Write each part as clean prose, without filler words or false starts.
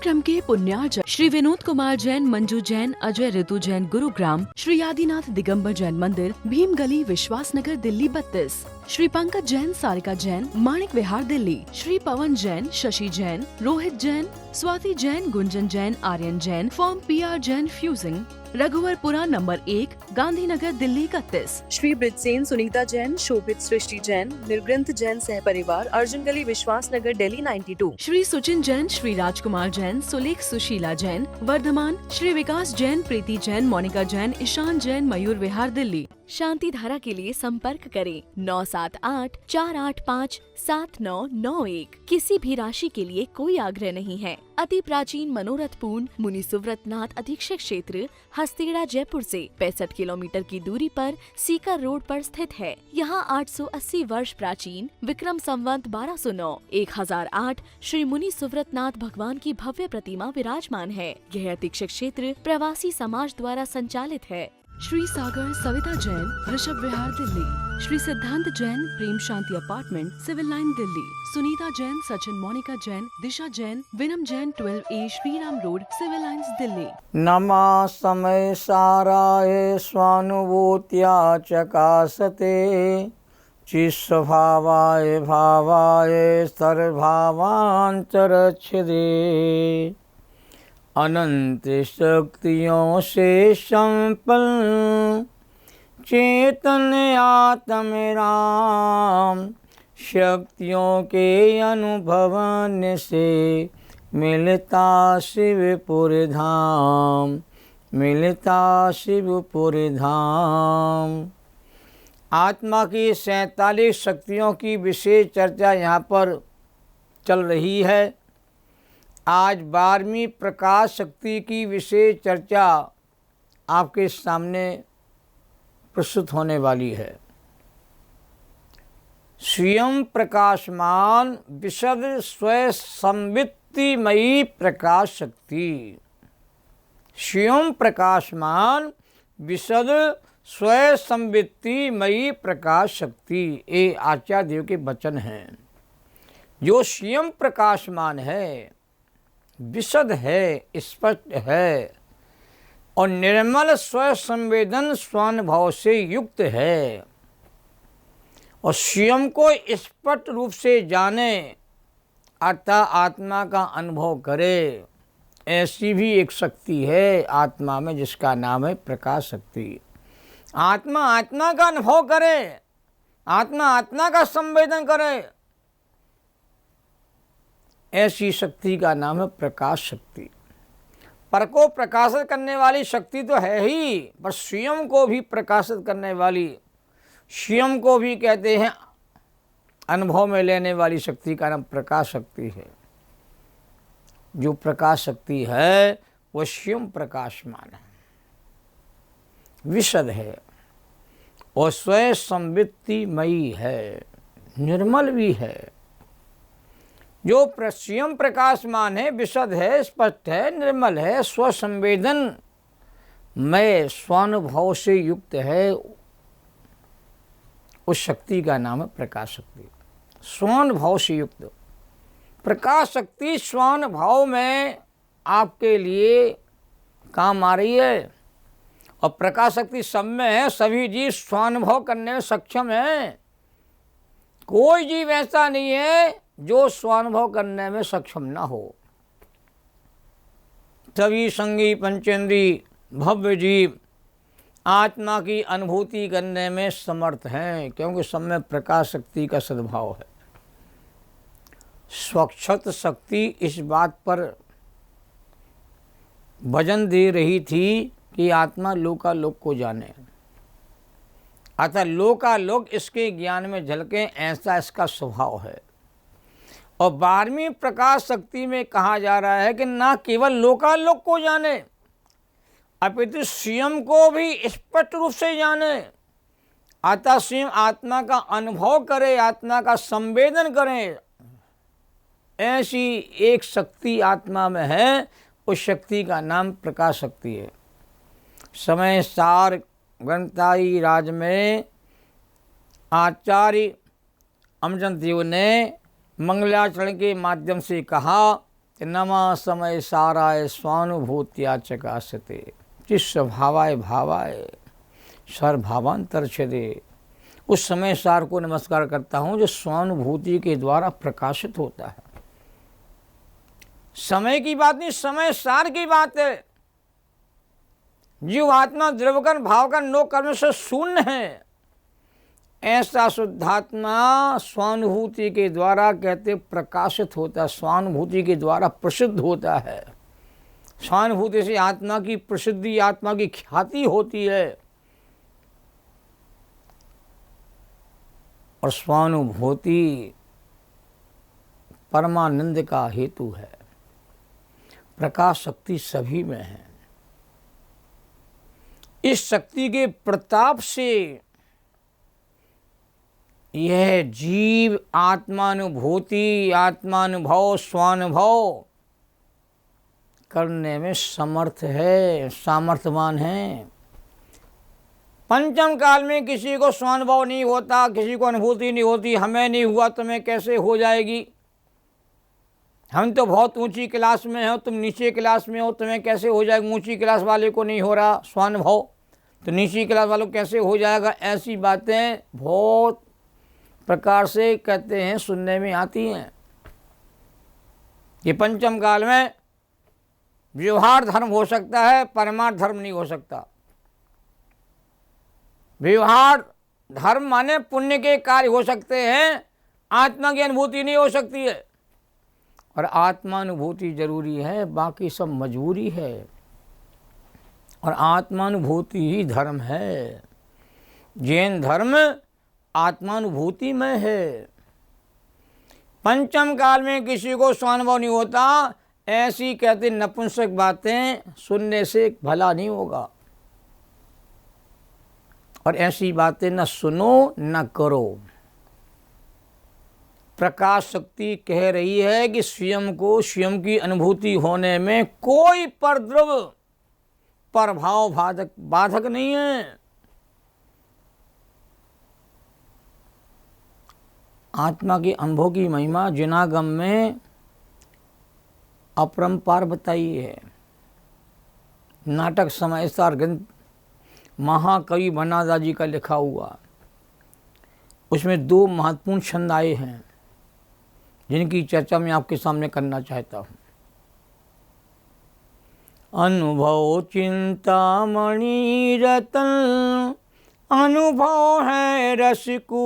कार्यक्रम के पुण्यार्चक श्री विनोद कुमार जैन, मंजू जैन, अजय ऋतु जैन गुरुग्राम, श्री आदिनाथ दिगंबर जैन मंदिर, Bhim Gali, Vishwas Nagar, Delhi 32, Shri Pankaj Jain, Sarika Jain, Manik Vihar, Delhi, Shri Pawan Jain, Shashi Jain, Rohit Jain, Swati Jain, Gunjan Jain, Aryan Jain, firm PR Jain fusing, Raghuvarpura number 1, Gandhinagar, Delhi 31, Shri Brijsen, Sunita Jain, Shobhit, Srishti Jain, Nirgranth Jain सह परिवार, अर्जुन गली, विश्वास नगर, दिल्ली 92, श्री सुचिन जैन, श्री राजकुमार जैन, सुलेख, सुशीला जैन, वर्धमान, श्री विकास जैन, प्रीति जैन, मोनिका जैन, ईशान जैन, मयूर विहार, दिल्ली। शांति धारा के लिए संपर्क करें 9784857991। किसी भी राशि के लिए कोई आग्रह नहीं है। अति प्राचीन मनोरथपूर्ण मुनि सुव्रतनाथ अधीक्षक क्षेत्र हस्तेड़ा जयपुर से 65 किलोमीटर की दूरी पर सीकर रोड पर स्थित है। यहाँ 880 वर्ष प्राचीन विक्रम संवत 1209 1008 श्री मुनि सुव्रतनाथ भगवान की भव्य प्रतिमा विराजमान है। यह अधीक्षक क्षेत्र प्रवासी समाज द्वारा संचालित है। श्री सागर सविता जैन, ऋषभ विहार, Delhi, Shri Siddhant Jain, Prem Shanti apartment, civil line, Delhi, Sunita Jain, Sachin, Monika Jain, Disha Jain, Vinam Jain, 12A Shriram road, civil lines, Delhi. नमा समय साराय स्वानुभूत्या चकासते चिस्वभावाय भावाय सर्वभावांतरच्छिदे अनंत शक्तियों से संपन्न चेतन आत्म राम शक्तियों के अनुभवन से मिलता शिवपुर धाम, मिलता शिवपुर धाम। आत्मा की 47 शक्तियों की विशेष चर्चा यहाँ पर चल रही है। आज 12वीं प्रकाश शक्ति की विशेष चर्चा आपके सामने प्रस्तुत होने वाली है। स्वयं प्रकाशमान विशद स्वयं संवित्तिमयी प्रकाश शक्ति। स्वयं प्रकाशमान विशद स्वयं संवित्तिमयी प्रकाश शक्ति, ये आचार्य देव के वचन हैं। जो स्वयं प्रकाशमान है, विशद है, स्पष्ट है और निर्मल स्व संवेदन स्वानुभव से युक्त है और स्वयं को स्पष्ट रूप से जाने अर्थात आत्मा का अनुभव करे, ऐसी भी एक शक्ति है आत्मा में जिसका नाम है प्रकाश शक्ति। आत्मा आत्मा का अनुभव करे, आत्मा आत्मा का संवेदन करे, ऐसी शक्ति का नाम है प्रकाश शक्ति। पर को प्रकाशित करने वाली शक्ति तो है ही, पर स्वयं को भी प्रकाशित करने वाली, स्वयं को भी कहते हैं अनुभव में लेने वाली शक्ति का नाम प्रकाश शक्ति है। जो प्रकाश शक्ति है वो स्वयं प्रकाशमान है, विशद है और स्वयं संवित्तिमयी है, निर्मल भी है। जो स्वयं प्रकाशमान है, विशद है, स्पष्ट है, निर्मल है, स्वसंवेदन में स्वानुभव से युक्त है, उस शक्ति का नाम है प्रकाश शक्ति। स्वानुभव से युक्त प्रकाश शक्ति स्वानुभव में आपके लिए काम आ रही है और प्रकाश शक्ति सब में है। सभी जीव स्वानुभव करने में सक्षम है। कोई जीव ऐसा नहीं है जो स्वानुभव करने में सक्षम ना हो। सभी संगी पंचेंद्री भव्य जीव आत्मा की अनुभूति करने में समर्थ हैं, क्योंकि सब में प्रकाश शक्ति का सद्भाव है। स्वच्छत शक्ति इस बात पर वजन दे रही थी कि आत्मा लोकालोक को जाने, अतः लोकालोक इसके ज्ञान में झलके, ऐसा इसका स्वभाव है। और 12वीं प्रकाश शक्ति में कहा जा रहा है कि ना केवल लोकालोक को जाने अपितु स्वयं को भी स्पष्ट रूप से जाने, अतः स्वयं आत्मा का अनुभव करे, आत्मा का संवेदन करे। ऐसी एक शक्ति आत्मा में है, उस शक्ति का नाम प्रकाश शक्ति है। समय सार ग्रंथाई राज में आचार्य अमरचंद देव ने मंगलाचरण के माध्यम से कहा कि नमा समय साराय स्वानुभूत्या चकासते चिस्स भावाय भावाय सर्वभावांतर छेदे। उस समय सार को नमस्कार करता हूँ जो स्वानुभूति के द्वारा प्रकाशित होता है। समय की बात नहीं, समय सार की बात है। जीव आत्मा द्रवकन भावकन नो कर्म से शून्य है, ऐसा शुद्धात्मा स्वानुभूति के द्वारा कहते प्रकाशित होता है, स्वानुभूति के द्वारा प्रसिद्ध होता है। स्वानुभूति से आत्मा की प्रसिद्धि, आत्मा की ख्याति होती है। और स्वानुभूति परमानंद का हेतु है। प्रकाश शक्ति सभी में है। इस शक्ति के प्रताप से यह जीव आत्मानुभूति, आत्मानुभव, स्वानुभव करने में समर्थ है, सामर्थ्यवान है। पंचम काल में किसी को स्वानुभव नहीं होता, किसी को अनुभूति नहीं होती। हमें नहीं हुआ तुम्हें कैसे हो जाएगी? हम तो बहुत ऊंची क्लास में हो, तुम नीचे क्लास में हो, तुम्हें कैसे हो जाएगा? ऊंची क्लास वाले को नहीं हो रहा स्वानुभव, तो नीची क्लास वालों को कैसे हो जाएगा? ऐसी बातें बहुत प्रकार से कहते हैं, सुनने में आती हैं। ये पंचम काल में व्यवहार धर्म हो सकता है, परमार्थ धर्म नहीं हो सकता। व्यवहार धर्म माने पुण्य के कार्य हो सकते हैं, आत्मा की अनुभूति नहीं हो सकती है। और आत्मानुभूति जरूरी है, बाकी सब मजबूरी है। और आत्मानुभूति ही धर्म है। जैन धर्म आत्मानुभूति में है। पंचम काल में किसी को स्वानुभव नहीं होता, ऐसी कहते नपुंसक बातें सुनने से भला नहीं होगा। और ऐसी बातें न सुनो न करो। प्रकाश शक्ति कह रही है कि स्वयं को, स्वयं की अनुभूति होने में कोई परद्रव, प्रभाव बाधक नहीं है। आत्मा के अनुभव की महिमा जिनागम में अपरंपार बताई है। नाटक समय सार ग्रंथ महाकवि बनादा जी का लिखा हुआ, उसमें दो महत्वपूर्ण छंद आए हैं जिनकी चर्चा मैं आपके सामने करना चाहता हूँ। अनुभव चिंतामणि रतन, अनुभव है रसिकू,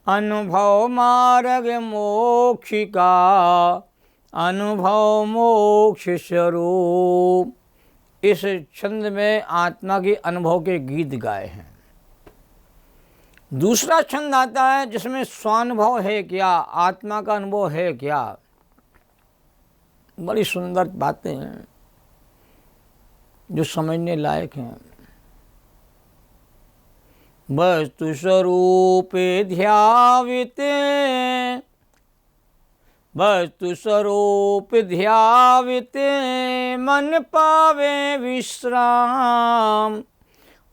अनुभव मार्ग मोक्ष का, अनुभव मोक्ष स्वरूप। इस छंद में आत्मा के अनुभव के गीत गाए हैं। दूसरा छंद आता है जिसमें स्वानुभव है क्या, आत्मा का अनुभव है क्या। बड़ी सुंदर बातें हैं जो समझने लायक हैं। वस्तु स्वरूप ध्याविते, वस्तु स्वरूप ध्याविते, मन पावे विश्राम,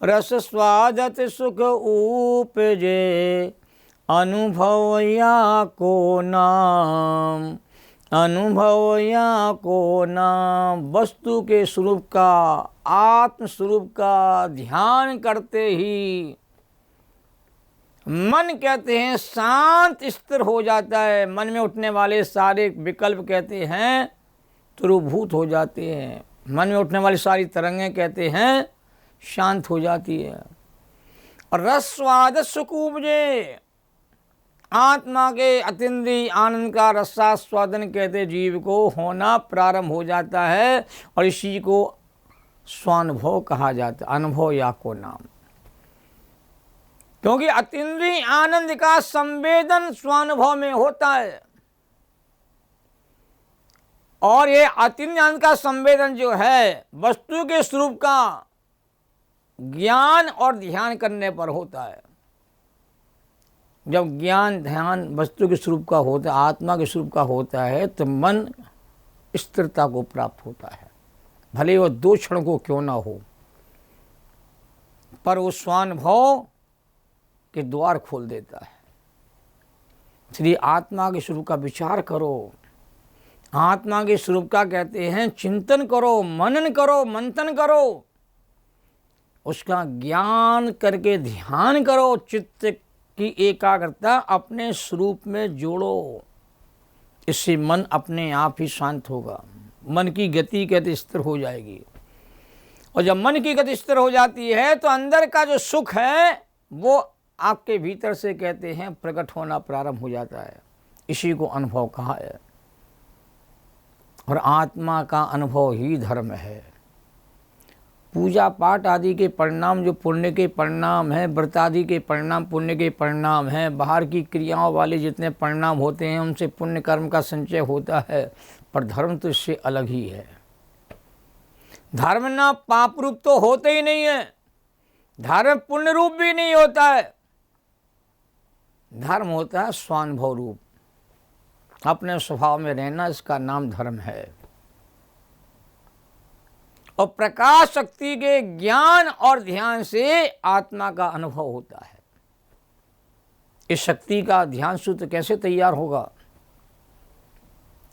रस स्वादत सुख उपजे, अनुभव या को नाम, अनुभव या को नाम। वस्तु के स्वरूप का, आत्म स्वरूप का ध्यान करते ही मन कहते हैं शांत स्थिर हो जाता है। मन में उठने वाले सारे विकल्प कहते हैं तुरूभूत हो जाते हैं। मन में उठने वाली सारी तरंगें कहते हैं शांत हो जाती है। और रस स्वाद सुख उपजे, आत्मा के अतीन्द्रिय आनंद का रसास्वादन कहते जीव को होना प्रारंभ हो जाता है। और इसी को स्वानुभव कहा जाता है, अनुभव या को नाम। क्योंकि अतीन्द्रिय आनंद का संवेदन स्वानुभव में होता है। और ये अतीन्द्रिय आनंद का संवेदन जो है वस्तु के स्वरूप का ज्ञान और ध्यान करने पर होता है। जब ज्ञान ध्यान वस्तु के स्वरूप का होता है, आत्मा के स्वरूप का होता है, तो मन स्थिरता को प्राप्त होता है। भले वो 2 क्षण को क्यों ना हो, पर वो स्वानुभव के द्वार खोल देता है। इसलिए आत्मा के स्वरूप का विचार करो, आत्मा के स्वरूप का कहते हैं चिंतन करो, मनन करो, मंथन करो, उसका ज्ञान करके ध्यान करो, चित्त की एकाग्रता अपने स्वरूप में जोड़ो। इससे मन अपने आप ही शांत होगा, मन की गति कहते स्थिर हो जाएगी। और जब मन की गति स्थिर हो जाती है तो अंदर का जो सुख है वो आपके भीतर से कहते हैं प्रकट होना प्रारंभ हो जाता है। इसी को अनुभव कहा है। और आत्मा का अनुभव ही धर्म है। पूजा पाठ आदि के परिणाम जो पुण्य के परिणाम हैं, व्रत आदि के परिणाम पुण्य के परिणाम हैं, बाहर की क्रियाओं वाले जितने परिणाम होते हैं उनसे पुण्य कर्म का संचय होता है, पर धर्म तो इससे अलग ही है। धर्म ना पाप रूप तो होते ही नहीं है, धर्म पुण्य रूप भी नहीं होता है। धर्म होता है स्वानुभव रूप, अपने स्वभाव में रहना, इसका नाम धर्म है। और प्रकाश शक्ति के ज्ञान और ध्यान से आत्मा का अनुभव होता है। इस शक्ति का ध्यान सूत्र कैसे तैयार होगा?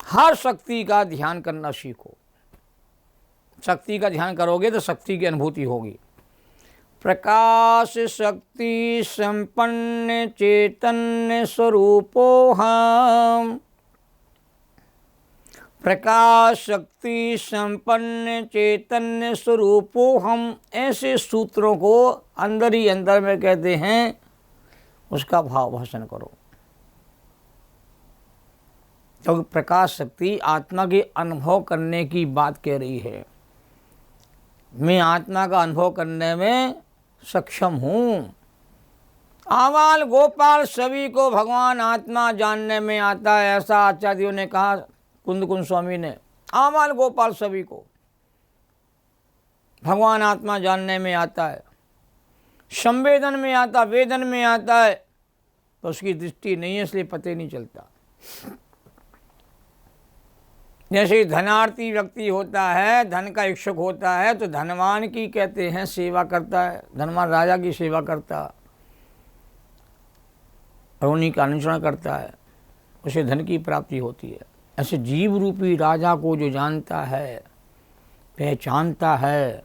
हर शक्ति का ध्यान करना सीखो। शक्ति का ध्यान करोगे तो शक्ति की अनुभूति होगी। प्रकाश शक्ति संपन्न चैतन्य स्वरूपो हम, प्रकाश शक्ति संपन्न चैतन्य स्वरूपो हम, ऐसे सूत्रों को अंदर ही अंदर में कहते हैं, उसका भाव भाषण करो। क्योंकि प्रकाश शक्ति आत्मा के अनुभव करने की बात कह रही है। मैं आत्मा का अनुभव करने में सक्षम हूँ। आवाल गोपाल सभी को भगवान आत्मा जानने में आता है, ऐसा आचार्यों ने कहा। कुंद स्वामी ने आवाल गोपाल सभी को भगवान आत्मा जानने में आता है, संवेदन में आता, वेदन में आता है, तो उसकी दृष्टि नहीं है, इसलिए पता नहीं चलता। जैसे धनार्थी व्यक्ति होता है, धन का इच्छुक होता है, तो धनवान की कहते हैं सेवा करता है, धनवान राजा की सेवा करता और उन्हीं का अनुसरण करता है, उसे धन की प्राप्ति होती है। ऐसे जीव रूपी राजा को जो जानता है, पहचानता है,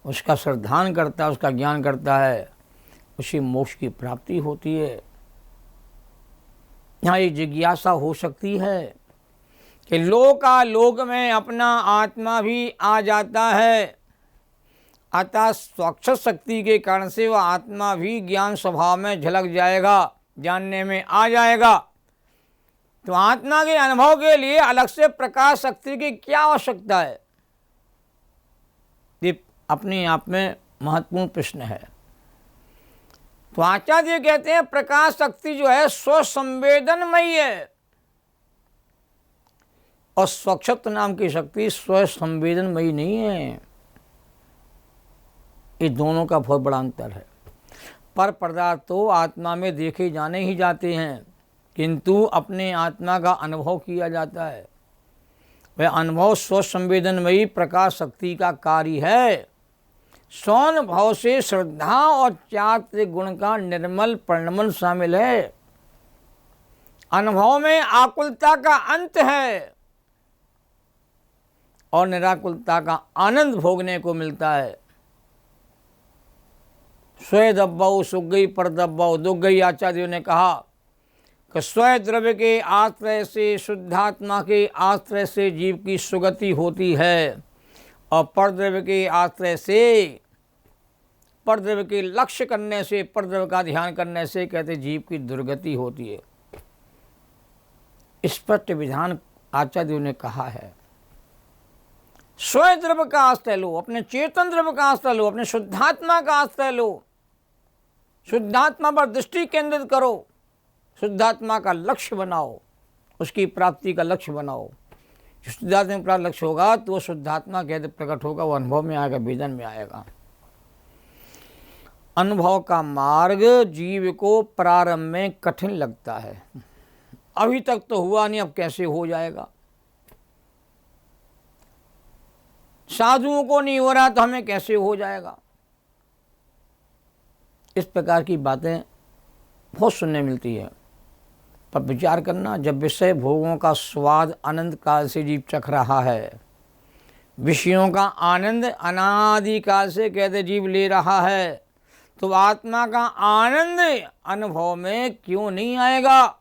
उसका श्रद्धान करता है, उसका ज्ञान करता है, उसे मोक्ष की प्राप्ति होती है। यहाँ ये जिज्ञासा हो सकती है कि लोकालोक में अपना आत्मा भी आ जाता है, अतः स्वच्छ शक्ति के कारण से वह आत्मा भी ज्ञान स्वभाव में झलक जाएगा, जानने में आ जाएगा। तो आत्मा के अनुभव के लिए अलग से प्रकाश शक्ति की क्या आवश्यकता है? ये अपने आप में महत्वपूर्ण प्रश्न है। तो आचार्य कहते हैं प्रकाश शक्ति जो है स्वसंवेदनमयी है, और स्वच्छत्व नाम की शक्ति स्वसंवेदनमयी नहीं है। ये दोनों का बहुत बड़ा अंतर है। पर पदार्थ तो आत्मा में देखे जाने ही जाते हैं, किंतु अपने आत्मा का अनुभव किया जाता है। वह अनुभव स्वसंवेदनमयी प्रकाश शक्ति का कार्य है। स्वानुभव से श्रद्धा और चारित्र गुण का निर्मल परिणमन शामिल है। अनुभव में आकुलता का अंत है और निराकुलता का आनंद भोगने को मिलता है। स्वय दब्बऊ सुख गई पर दब्बऊ दुख गई। आचार्यों ने कहा कि स्वय द्रव्य के आश्रय से, शुद्धात्मा के आश्रय से जीव की सुगति होती है, और परद्रव्य के आश्रय से, परद्रव्य के लक्ष्य करने से, परद्रव्य का ध्यान करने से कहते जीव की दुर्गति होती है। स्पष्ट विधान आचार्यों ने कहा है। स्वय द्रव्य का आश्रय लो, अपने चेतन द्रव्य का आश्रय लो, अपने शुद्धात्मा का आश्रय लो, शुद्धात्मा पर दृष्टि केंद्रित करो, शुद्धात्मा का लक्ष्य बनाओ, उसकी प्राप्ति का लक्ष्य बनाओ। शुद्धात्मा का लक्ष्य होगा तो वो शुद्धात्मा कहते प्रकट होगा, वो अनुभव में आएगा, वेदन में आएगा। अनुभव का मार्ग जीव को प्रारंभ में कठिन लगता है। अभी तक तो हुआ नहीं, अब कैसे हो जाएगा? साधुओं को नहीं हो रहा तो हमें कैसे हो जाएगा? इस प्रकार की बातें बहुत सुनने मिलती है। पर विचार करना, जब विषय भोगों का स्वाद अनंत काल से जीव चख रहा है, विषयों का आनंद अनादि काल से कहते जीव ले रहा है, तो आत्मा का आनंद अनुभव में क्यों नहीं आएगा?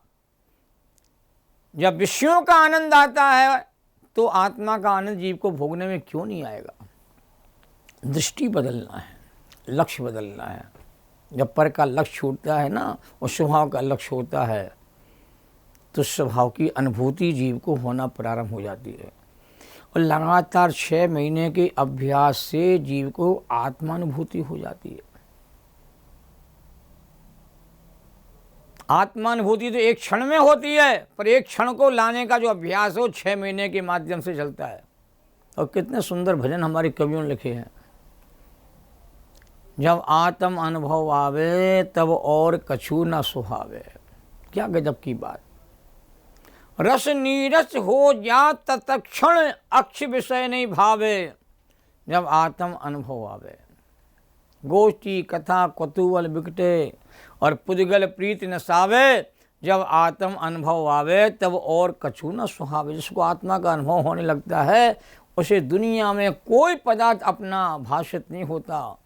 जब विषयों का आनंद आता है तो आत्मा का आनंद जीव को भोगने में क्यों नहीं आएगा? दृष्टि बदलना है, लक्ष्य बदलना है। जब पर का लक्ष्य छूटता है ना और स्वभाव का लक्ष्य होता है, तो स्वभाव की अनुभूति जीव को होना प्रारंभ हो जाती है। और लगातार 6 महीने के अभ्यास से जीव को आत्मानुभूति हो जाती है। आत्मानुभूति तो एक क्षण में होती है, पर एक क्षण को लाने का जो अभ्यास हो 6 महीने के माध्यम से चलता है। और कितने सुंदर भजन हमारे कवियों ने लिखे हैं। जब आत्म अनुभव आवे तब और कछु न सुहावे। क्या गजब की बात। रस नीरस हो जा तत्क्षण अक्ष विषय नहीं भावे। जब आत्म अनुभव आवे, गोष्ठी कथा कौतूहल बिकटे और पुद्गल प्रीत नसावे। जब आत्म अनुभव आवे तब और कछु न सुहावे। जिसको आत्मा का अनुभव होने लगता है, उसे दुनिया में कोई पदार्थ अपना भाषित नहीं होता।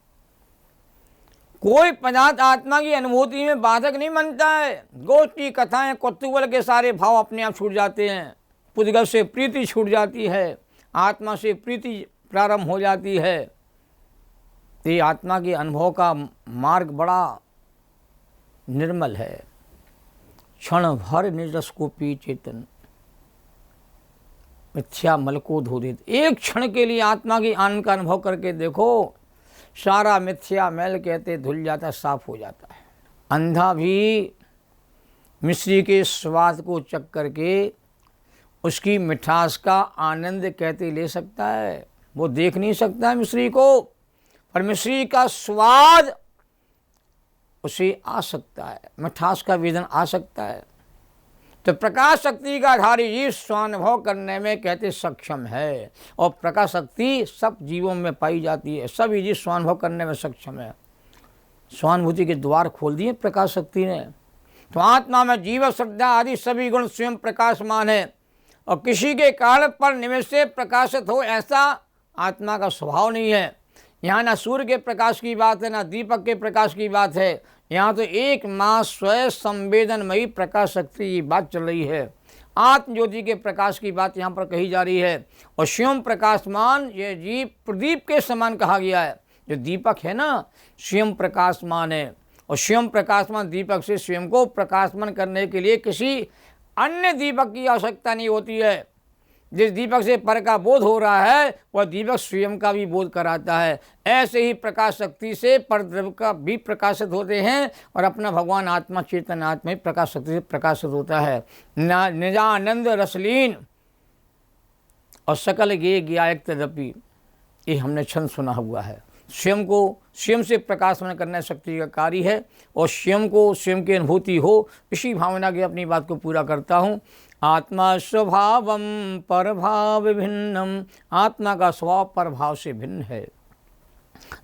कोई पदार्थ आत्मा की अनुभूति में बाधक नहीं बनता है। गोष्ठी कथाएं कौतूहल के सारे भाव अपने आप छूट जाते हैं। पुद्गल से प्रीति छूट जाती है, आत्मा से प्रीति प्रारंभ हो जाती है। ये आत्मा के अनुभव का मार्ग बड़ा निर्मल है। क्षण भर निर्रस को पी चेतन, मिथ्या मल को धो देते। एक क्षण के लिए आत्मा की आनंद का अनुभव करके देखो, सारा मिथ्या मैल कहते धुल जाता, साफ हो जाता है। अंधा भी मिश्री के स्वाद को चख करके उसकी मिठास का आनंद कहते ले सकता है। वो देख नहीं सकता है मिश्री को, पर मिश्री का स्वाद उसे आ सकता है, मिठास का वेदन आ सकता है। तो प्रकाश शक्ति का धारी जीव स्वानुभव करने में कहते सक्षम है। और प्रकाश शक्ति सब जीवों में पाई जाती है, सभी जीव स्वानुभव करने में सक्षम है। स्वानुभूति के द्वार खोल दिए प्रकाश शक्ति ने। तो आत्मा में जीव श्रद्धा आदि सभी गुण स्वयं प्रकाशमान है, और किसी के कारण पर निमित्त से प्रकाशित हो ऐसा आत्मा का स्वभाव नहीं है। यहाँ ना सूर्य के प्रकाश की बात है, ना दीपक के प्रकाश की बात है। यहाँ तो एक माँ स्वयं संवेदनमयी प्रकाश शक्ति की बात चल रही है। आत्म ज्योति के प्रकाश की बात यहाँ पर कही जा रही है। और स्वयं प्रकाशमान ये जीव प्रदीप के समान कहा गया है। जो दीपक है ना, स्वयं प्रकाशमान है, और स्वयं प्रकाशमान दीपक से स्वयं को प्रकाशमान करने के लिए किसी अन्य दीपक की आवश्यकता नहीं होती है। जिस दीपक से पर का बोध हो रहा है, वह दीपक स्वयं का भी बोध कराता है। ऐसे ही प्रकाश शक्ति से परद्रव्य का भी प्रकाशित होते हैं, और अपना भगवान आत्मा चेतन आत्मा ही प्रकाश शक्ति से प्रकाशित होता है। निजानंद रसलीन और सकल गे ज्ञायक तदपि, ये हमने छंद सुना हुआ है। स्वयं को स्वयं से प्रकाशमान करना शक्ति का कार्य है, और स्वयं को स्वयं की अनुभूति हो, इसी भावना के अपनी बात को पूरा करता हूँ। आत्मा स्वभावम परभाव भिन्नम। आत्मा का स्वभाव परभाव से भिन्न है।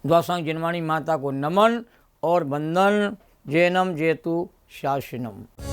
द्वासांग जिनवाणी माता को नमन और वंदन। जैनम जेतु शासनम।